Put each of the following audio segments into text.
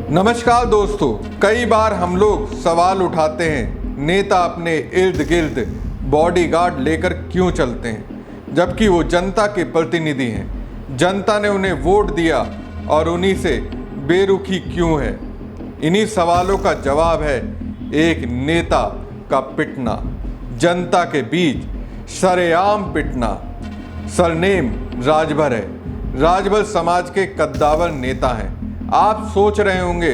नमस्कार दोस्तों, कई बार हम लोग सवाल उठाते हैं नेता अपने इर्द गिर्द बॉडीगार्ड लेकर क्यों चलते हैं, जबकि वो जनता के प्रतिनिधि हैं। जनता ने उन्हें वोट दिया और उन्हीं से बेरुखी क्यों है। इन्हीं सवालों का जवाब है एक नेता का पिटना, जनता के बीच सरेआम पिटना। सरनेम राजभर है। राजभर समाज के कद्दावर नेता हैं। आप सोच रहे होंगे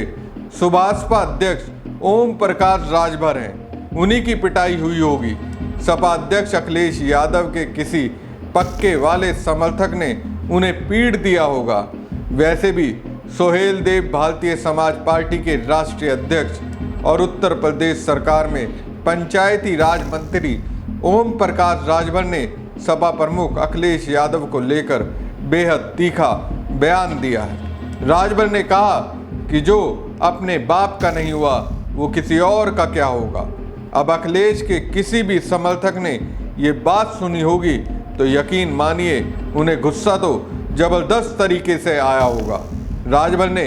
सुभाषपा अध्यक्ष ओम प्रकाश राजभर हैं, उन्हीं की पिटाई हुई होगी। सपा अध्यक्ष अखिलेश यादव के किसी पक्के वाले समर्थक ने उन्हें पीट दिया होगा। वैसे भी सोहेल देव भारतीय समाज पार्टी के राष्ट्रीय अध्यक्ष और उत्तर प्रदेश सरकार में पंचायती राज मंत्री ओम प्रकाश राजभर ने सपा प्रमुख अखिलेश यादव को लेकर बेहद तीखा बयान दिया है। राजभर ने कहा कि जो अपने बाप का नहीं हुआ वो किसी और का क्या होगा। अब अखिलेश के किसी भी समर्थक ने ये बात सुनी होगी तो यकीन मानिए उन्हें गुस्सा तो जबरदस्त तरीके से आया होगा। राजभर ने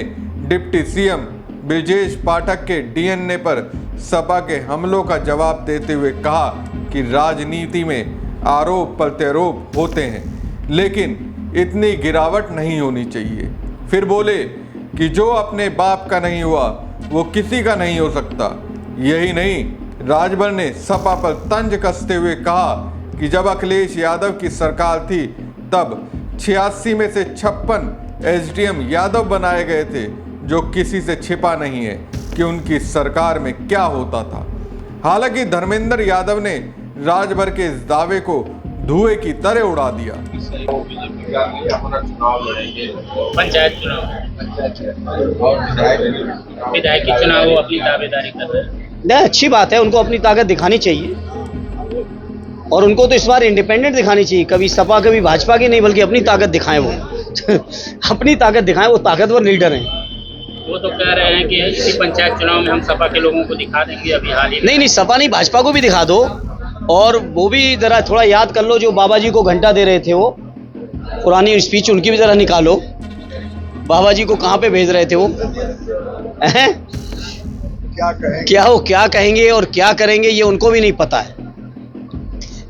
डिप्टी सीएम ब्रजेश पाठक के डीएनए पर सपा के हमलों का जवाब देते हुए कहा कि राजनीति में आरोप प्रत्यारोप होते हैं, लेकिन इतनी गिरावट नहीं होनी चाहिए। फिर बोले कि जो अपने बाप का नहीं हुआ वो किसी का नहीं हो सकता। यही नहीं, राजभर ने सपा पर तंज कसते हुए कहा कि जब अखिलेश यादव की सरकार थी तब 86 में से 56 एसडीएम यादव बनाए गए थे, जो किसी से छिपा नहीं है कि उनकी सरकार में क्या होता था। हालांकि धर्मेंद्र यादव ने राजभर के इस दावे को धुएं की तरह उड़ा दिया। पंचायत चुनाव, विधायकी चुनाव वो अपनी दावेदारी कर रहे हैं। नहीं, अच्छी बात है, उनको अपनी ताकत दिखानी चाहिए और उनको तो इस बार इंडिपेंडेंट दिखानी चाहिए। कभी सपा कभी भाजपा की नहीं, बल्कि अपनी ताकत दिखाएं वो अपनी ताकत दिखाएं, वो ताकतवर लीडर हैं। वो तो कह रहे हैं कि इसी पंचायत चुनाव में हम सपा के लोगों को दिखा देंगे। अभी हाल ही नहीं, सपा नहीं, भाजपा को भी दिखा दो। और वो भी जरा थोड़ा याद कर लो, जो बाबा जी को घंटा दे रहे थे वो पुरानी स्पीच उनकी भी जरा निकालो। बाबा जी को कहाँ पे भेज रहे थे वो, क्या कहेंगे और क्या करेंगे ये उनको भी नहीं पता है।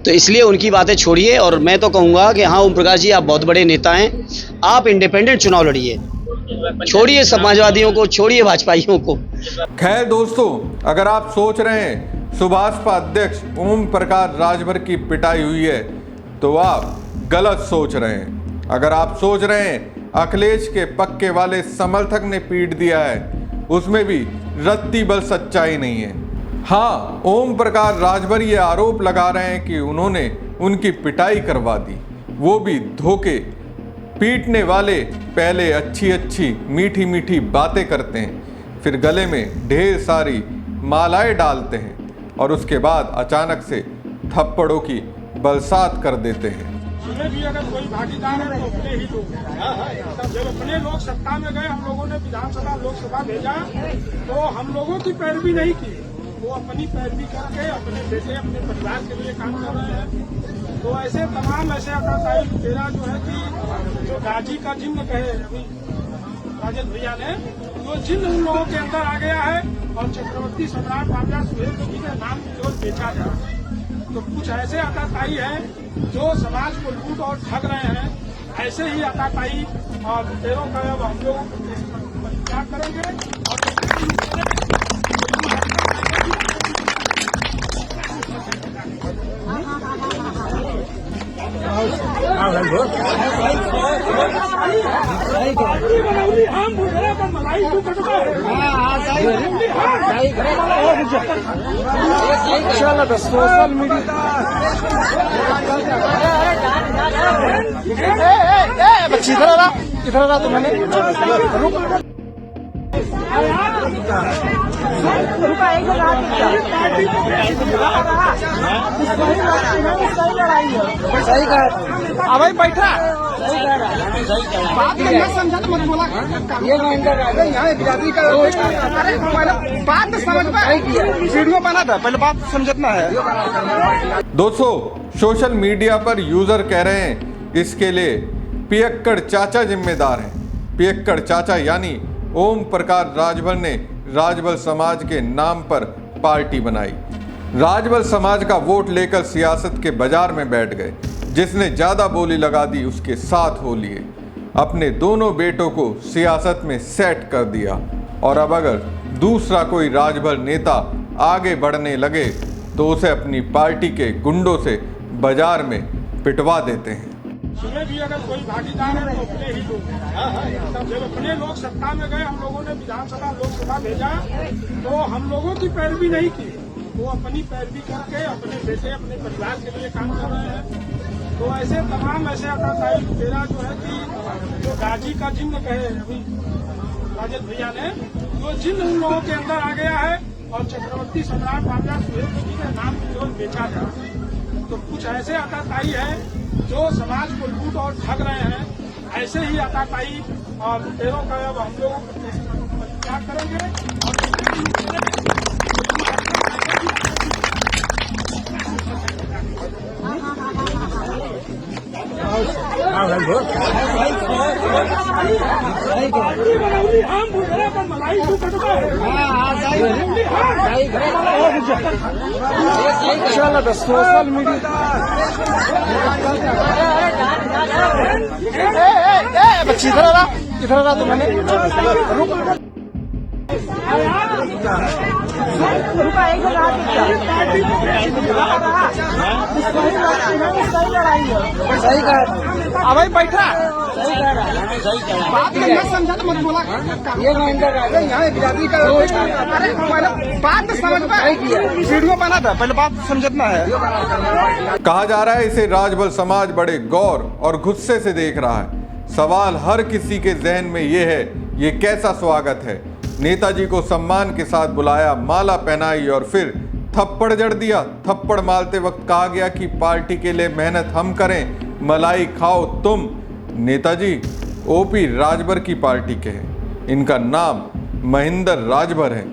तो इसलिए उनकी बातें छोड़िए और मैं तो कहूँगा कि हाँ ओम प्रकाश जी, आप बहुत बड़े नेता हैं, आप इंडिपेंडेंट चुनाव लड़िए, छोड़िए समाजवादियों को, छोड़िए भाजपाइयों को। खैर दोस्तों, अगर आप सोच रहे हैं सुभाषपा अध्यक्ष ओम प्रकाश राजभर की पिटाई हुई है तो आप गलत सोच रहे हैं। अगर आप सोच रहे हैं अखिलेश के पक्के वाले समर्थक ने पीट दिया है, उसमें भी रत्ती भर सच्चाई नहीं है। हाँ, ओम प्रकाश राजभर ये आरोप लगा रहे हैं कि उन्होंने उनकी पिटाई करवा दी, वो भी धोखे। पीटने वाले पहले अच्छी मीठी मीठी बातें करते हैं, फिर गले में ढेर सारी मालाएं डालते हैं और उसके बाद अचानक से थप्पड़ों की बरसात कर देते हैं। उसमें भी अगर कोई भागीदार है तो अपने ही लोग हैं। जब अपने लोग सत्ता में गए, हम लोगों ने विधानसभा लोकसभा भेजा तो हम लोगों की पैरवी नहीं की, वो अपनी पैरवी करके अपने बेटे अपने परिवार के लिए काम कर रहे हैं। तो ऐसे तमाम ऐसे आकाशाई तेरा जो है कि जो गाजी का चिन्ह कहे अभी राजेश भैया ने, वो चिन्ह उन लोगों के अंदर आ गया है और चक्रवर्ती सम्राट राजा सुहेलदेव जी के नाम की ओर बेचा जा रहा है। तो कुछ ऐसे आकाशाई हैं जो समाज को लूट और ठग रहे हैं। ऐसे ही आकाशाई और लुटेरों का अब हम लोग क्या करेंगे सोशल मीडिया इधर आ रहा तो मैंने सही कहा। अब बैठा बात में समझा तो मत बोला ये यहाँ बिरादरी का अरे बात समझ में वीडियो बना था पहले बात समझना है। दोस्तों, सोशल मीडिया पर यूजर कह रहे हैं इसके लिए पियक्कड़ चाचा जिम्मेदार हैं। पियक्कड़ चाचा यानी ओम प्रकाश राजभर ने राजभर समाज के नाम पर पार्टी बनाई। राजभर समाज का वोट लेकर सियासत के बाजार में बैठ गए। जिसने ज्यादा बोली लगा दी उसके साथ हो लिए। अपने दोनों बेटों को सियासत में सेट कर दिया और अब अगर दूसरा कोई राजभर नेता आगे बढ़ने लगे तो उसे अपनी पार्टी के गुंडों से बाजार में पिटवा देते हैं। उसमें भी अगर कोई भागीदार है तो अपने ही लोग हैं। जब अपने लोग सत्ता में गए, हम लोगों ने विधानसभा लोकसभा भेजा तो हम लोगों की पैरवी नहीं की, वो अपनी पैरवी करके अपने बेटे अपने परिवार के लिए काम कर रहे हैं। तो ऐसे तमाम ऐसे आताताई लुटेरा जो है कि जो गाजी का जिन्न कहे अभी राजेश भैया ने, तो जिन्न उन लोगों के अंदर आ गया है और चक्रवर्ती सम्राट राजा सुहेलदेव जी के नाम की ओर बेचा जा रहा है। तो कुछ ऐसे आताताई है जो समाज को लूट और ठग रहे हैं। ऐसे ही आताताई और लुटेरों का अब हम लोग क्या करेंगे। सोशल मीडिया बच्ची इधर रहा तो मैंने सही कहा। अब बैठा बात में समझा तो मत बोला ये यहाँ बिरादरी का अरे बात समझ में वीडियो बना था पहले बात समझना है। कहा जा रहा है इसे राजभर समाज बड़े गौर और गुस्से से देख रहा है। सवाल हर किसी के जहन में ये है, ये कैसा स्वागत है। नेताजी को सम्मान के साथ बुलाया, माला पहनाई और फिर थप्पड़ जड़ दिया। थप्पड़ मारते वक्त कहा गया कि पार्टी के लिए मेहनत हम करें, मलाई खाओ तुम। नेताजी ओपी राजभर की पार्टी के हैं। इनका नाम महेंद्र राजभर है।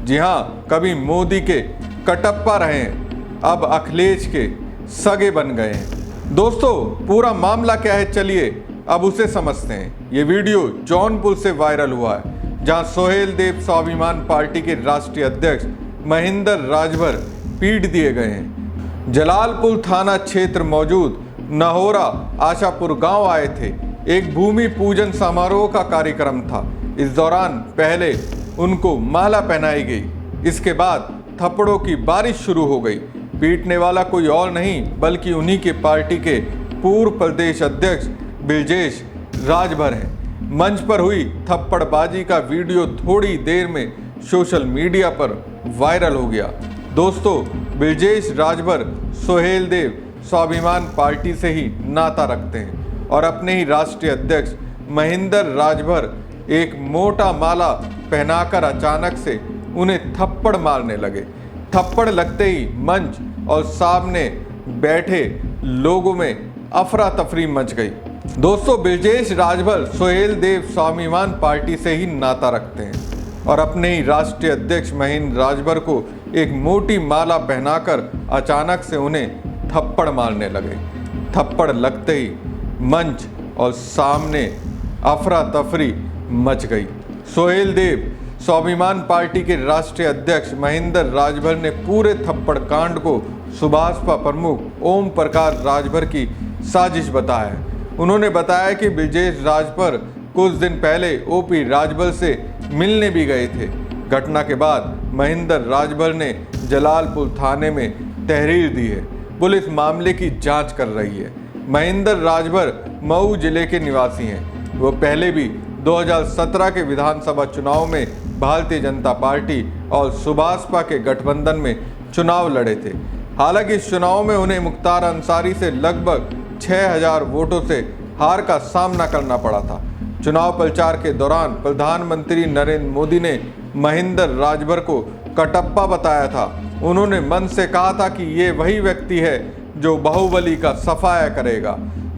जी हाँ, कभी मोदी के कटप्पा रहे हैं, अब अखिलेश के सगे बन गए हैं। दोस्तों, पूरा मामला क्या है, चलिए अब उसे समझते हैं। ये वीडियो जौनपुर से वायरल हुआ है जहां सुहेलदेव स्वाभिमान पार्टी के राष्ट्रीय अध्यक्ष महेंद्र राजभर पीट दिए गए हैं। जलालपुर थाना क्षेत्र मौजूद नहोरा आशापुर गांव आए थे। एक भूमि पूजन समारोह का कार्यक्रम था। इस दौरान पहले उनको माला पहनाई गई। इसके बाद थप्पड़ों की बारिश शुरू हो गई। पीटने वाला कोई और नहीं बल्कि उन्हीं के पार्टी के पूर्व प्रदेश अध्यक्ष ब्रजेश राजभर हैं। मंच पर हुई थप्पड़बाजी का वीडियो थोड़ी देर में सोशल मीडिया पर वायरल हो गया। दोस्तों, ब्रजेश राजभर सुहेलदेव स्वाभिमान पार्टी से ही नाता रखते हैं और अपने ही राष्ट्रीय अध्यक्ष महेंद्र राजभर एक मोटा माला पहनाकर अचानक से उन्हें थप्पड़ मारने लगे। थप्पड़ लगते ही मंच और सामने बैठे लोगों में अफरा तफरी मच गई। दोस्तों, ब्रजेश राजभर सुहेलदेव स्वाभिमान पार्टी से ही नाता रखते हैं और अपने ही राष्ट्रीय अध्यक्ष महेंद्र राजभर को एक मोटी माला पहनाकर अचानक से उन्हें थप्पड़ मारने लगे। थप्पड़ लगते ही मंच और सामने अफरा तफरी मच गई। सुहेलदेव स्वाभिमान पार्टी के राष्ट्रीय अध्यक्ष महेंद्र राजभर ने पूरे थप्पड़ कांड को सुभाषपा प्रमुख ओम प्रकाश राजभर की साजिश बताया है। उन्होंने बताया कि ब्रजेश राजभर कुछ दिन पहले ओपी राजभर से मिलने भी गए थे। घटना के बाद महेंद्र राजभर ने जलालपुर थाने में तहरीर दी है। पुलिस मामले की जांच कर रही है। महेंद्र राजभर मऊ जिले के निवासी हैं। वो पहले भी 2017 के विधानसभा चुनाव में भारतीय जनता पार्टी और सुभाषपा के गठबंधन में चुनाव लड़े थे। हालांकि इस चुनाव में उन्हें मुख्तार अंसारी से लगभग 6000 वोटों से हार का सामना करना पड़ा था। चुनाव प्रचार के दौरान प्रधानमंत्री नरेंद्र मोदी ने महेंद्र राजभर को कटप्पा बताया था। उन्होंने मन से कहा था कि ये वही व्यक्ति है जो बाहुबली का सफाया करेगा।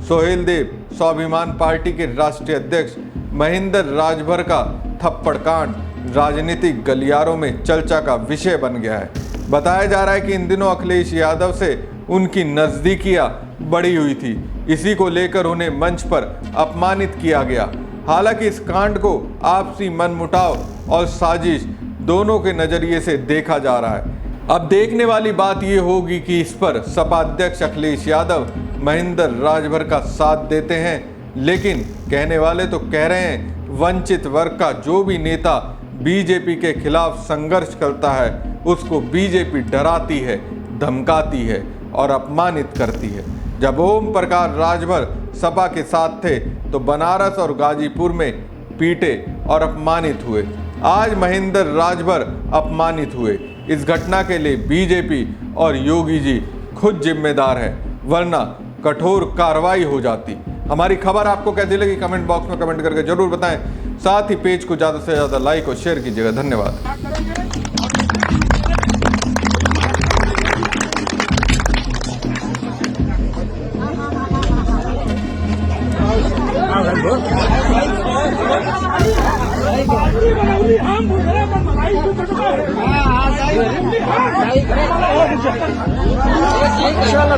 सोहेल देव स्वाभिमान पार्टी के राष्ट्रीय अध्यक्ष महेंद्र राजभर का थप्पड़ कांड राजनीतिक गलियारों में चर्चा का विषय बन गया है। बताया जा रहा है कि इन दिनों अखिलेश यादव से उनकी नज़दीकियां बढ़ी हुई थी। इसी को लेकर उन्हें मंच पर अपमानित किया गया। हालांकि इस कांड को आपसी मनमुटाव और साजिश दोनों के नजरिए से देखा जा रहा है। अब देखने वाली बात यह होगी कि इस पर सपा अध्यक्ष अखिलेश यादव महेंद्र राजभर का साथ देते हैं। लेकिन कहने वाले तो कह रहे हैं, वंचित वर्ग का जो भी नेता बीजेपी के खिलाफ संघर्ष करता है उसको बीजेपी डराती है, धमकाती है और अपमानित करती है। जब ओम प्रकाश राजभर सपा के साथ थे तो बनारस और गाजीपुर में पीटे और अपमानित हुए। आज महेंद्र राजभर अपमानित हुए। इस घटना के लिए बीजेपी और योगी जी खुद जिम्मेदार है, वरना कठोर कार्रवाई हो जाती। हमारी खबर आपको कैसी लगी कमेंट बॉक्स में कमेंट करके जरूर बताएं। साथ ही पेज को ज़्यादा से ज़्यादा लाइक और शेयर कीजिएगा। धन्यवाद।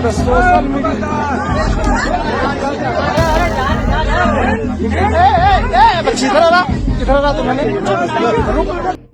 सोशल मीडिया किधर रहा तुम्हें